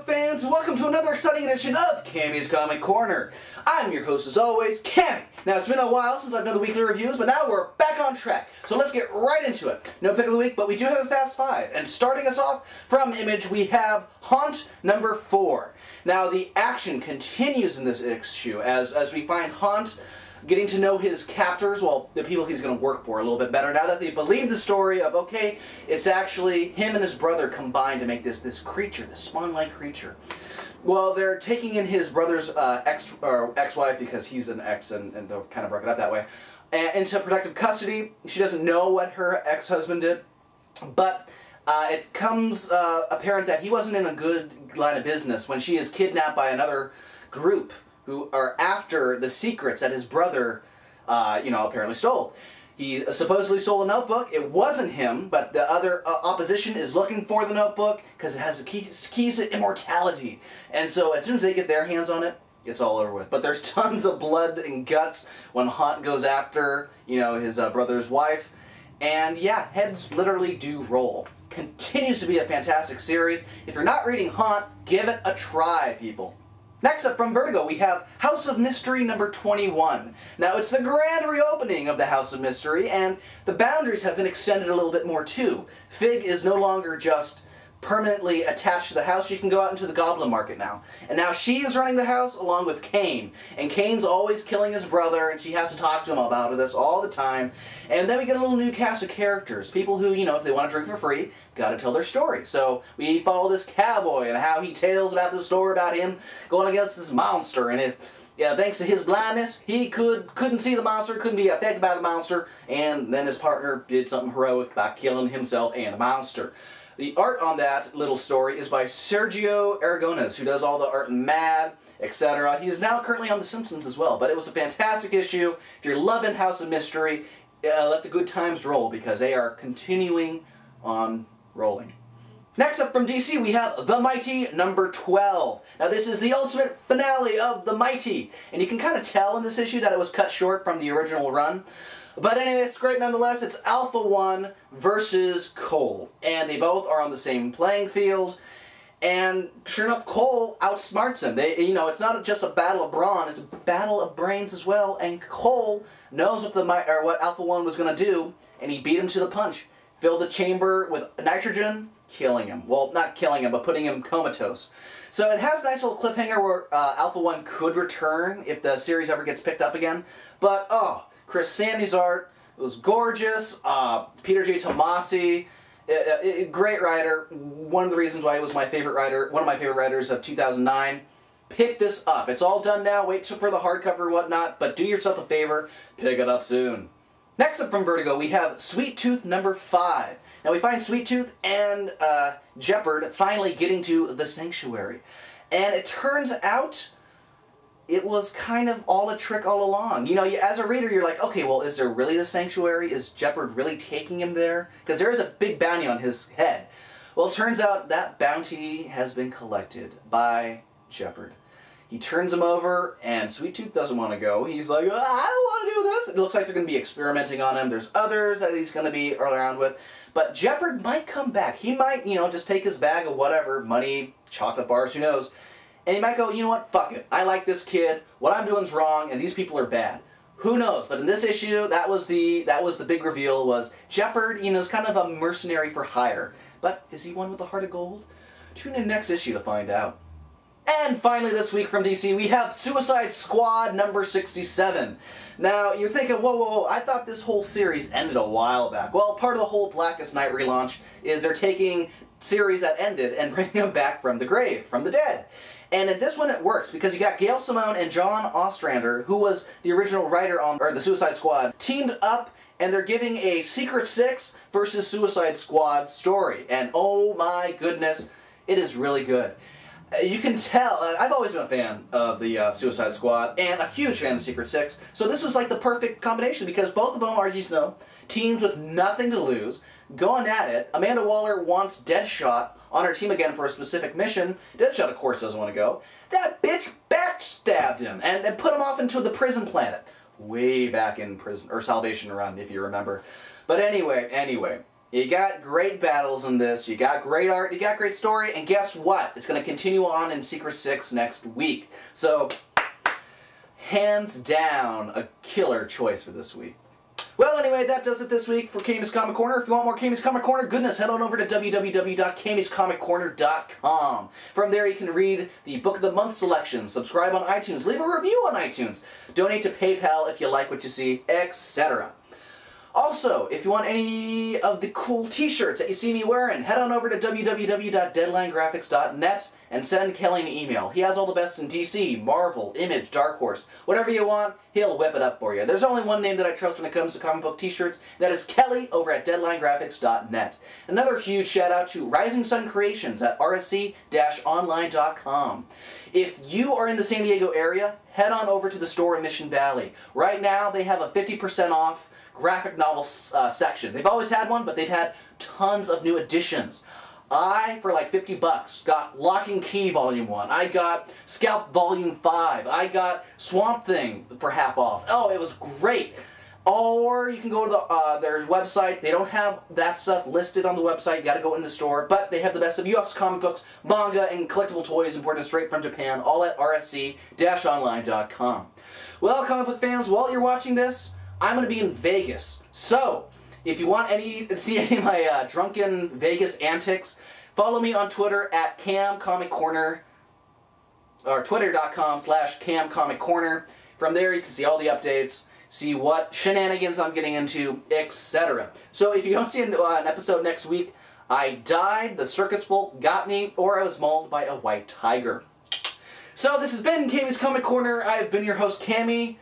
book fans, welcome to another exciting edition of Cammy's Comic Corner. I'm your host as always, Cammy. Now it's been a while since I've done the weekly reviews, but now we're back on track. So let's get right into it. No pick of the week, but we do have a Fast Five. And starting us off from Image, we have Haunt number 4. Now the action continues in this issue as we find Haunt getting to know his captors, well, the people he's going to work for a little bit better now that they believe the story of, okay, it's actually him and his brother combined to make this creature, this spawn-like creature. Well, they're taking in his brother's ex-wife, because he's an ex and they're kind of broken up that way, into protective custody. She doesn't know what her ex-husband did, but it comes apparent that he wasn't in a good line of business when she is kidnapped by another group who are after the secrets that his brother, apparently stole. He supposedly stole a notebook. It wasn't him, but the other opposition is looking for the notebook because it has the keys to immortality. And so as soon as they get their hands on it, it's all over with. But there's tons of blood and guts when Haunt goes after, his brother's wife. And yeah, heads literally do roll. Continues to be a fantastic series. If you're not reading Haunt, give it a try, people. Next up from Vertigo, we have House of Mystery number 21. Now, it's the grand reopening of the House of Mystery, and the boundaries have been extended a little bit more, too. Fig is no longer just permanently attached to the house. She can go out into the goblin market now. And now she is running the house along with Cain. And Cain's always killing his brother, and she has to talk to him about this all the time. And then we get a little new cast of characters. People who, if they want to drink for free, gotta tell their story. So we follow this cowboy and how he tales about the story about him going against this monster. And thanks to his blindness, he couldn't see the monster, couldn't be affected by the monster. And then his partner did something heroic by killing himself and the monster. The art on that little story is by Sergio Aragones, who does all the art in Mad, etc. He's now currently on The Simpsons as well, but it was a fantastic issue. If you're loving House of Mystery, let the good times roll, because they are continuing on rolling. Next up from DC, we have The Mighty number 12. Now this is the ultimate finale of The Mighty, and you can kind of tell in this issue that it was cut short from the original run. But anyway, it's great nonetheless. It's Alpha 1 versus Cole. And they both are on the same playing field. And sure enough, Cole outsmarts him. It's not just a battle of brawn, it's a battle of brains as well. And Cole knows what Alpha 1 was going to do, and he beat him to the punch. Filled the chamber with nitrogen, killing him. Well, not killing him, but putting him comatose. So it has a nice little cliffhanger where Alpha 1 could return if the series ever gets picked up again. But, Chris Samney's art, it was gorgeous. Peter J. Tomasi, great writer. One of the reasons why he was my favorite writer, one of my favorite writers of 2009. Pick this up. It's all done now. Wait for the hardcover and whatnot, but do yourself a favor, pick it up soon. Next up from Vertigo, we have Sweet Tooth number 5. Now we find Sweet Tooth and Jeopard finally getting to the sanctuary. And it turns out it was kind of all a trick all along. As a reader, you're like, okay, well, is there really the sanctuary? Is Jeopard really taking him there? Because there is a big bounty on his head. Well, it turns out that bounty has been collected by Jeopard. He turns him over, and Sweet Tooth doesn't want to go. He's like, I don't want to do this. It looks like they're going to be experimenting on him. There's others that he's going to be around with. But Jeopard might come back. He might, just take his bag of whatever, money, chocolate bars, who knows. And he might go, you know what, fuck it. I like this kid. What I'm doing's wrong, and these people are bad. Who knows? But in this issue, that was the big reveal, was Jeopard, is kind of a mercenary for hire. But is he one with a heart of gold? Tune in next issue to find out. And finally this week from DC, we have Suicide Squad number 67. Now, you're thinking, whoa, I thought this whole series ended a while back. Well, part of the whole Blackest Night relaunch is they're taking series that ended and bringing them back from the grave, from the dead. And in this one it works, because you got Gail Simone and John Ostrander, who was the original writer on the Suicide Squad, teamed up, and they're giving a Secret Six versus Suicide Squad story. And oh my goodness, it is really good. You can tell, I've always been a fan of the Suicide Squad, and a huge fan of Secret Six, so this was like the perfect combination, because both of them are, teams with nothing to lose, going at it. Amanda Waller wants Deadshot on her team again for a specific mission. Deadshot, of course, doesn't want to go. That bitch backstabbed him and put him off into the prison planet. Way back in prison, or Salvation Run, if you remember. But anyway, You got great battles in this, you got great art, you got great story, and guess what? It's going to continue on in Secret 6 next week. So, hands down, a killer choice for this week. Well, anyway, that does it this week for Cammy's Comic Corner. If you want more Cammy's Comic Corner goodness, head on over to www.cammyscomiccorner.com. From there, you can read the Book of the Month selection, subscribe on iTunes, leave a review on iTunes, donate to PayPal if you like what you see, etc. Also, if you want any of the cool t-shirts that you see me wearing, head on over to www.deadlinegraphics.net and send Kelly an email. He has all the best in DC, Marvel, Image, Dark Horse. Whatever you want, he'll whip it up for you. There's only one name that I trust when it comes to comic book t-shirts, and that is Kelly over at deadlinegraphics.net. Another huge shout out to Rising Sun Creations at rsc-online.com. If you are in the San Diego area, head on over to the store in Mission Valley. Right now, they have a 50% off graphic novel section. They've always had one, but they've had tons of new additions. I, for like 50 bucks, got Lock and Key Volume 1. I got Scalp Volume 5. I got Swamp Thing for half off. Oh, it was great. Or you can go to their website. They don't have that stuff listed on the website. You gotta go in the store. But they have the best of US comic books, manga, and collectible toys imported straight from Japan, all at rsc-online.com. Well, comic book fans, while you're watching this, I'm going to be in Vegas, so if you want to see any of my drunken Vegas antics, follow me on Twitter at CamComicCorner, or twitter.com/CamComicCorner. From there you can see all the updates, see what shenanigans I'm getting into, etc. So if you don't see an episode next week, I died, the circus folk got me, or I was mauled by a white tiger. So this has been Cammy's Comic Corner. I've been your host, Cammy.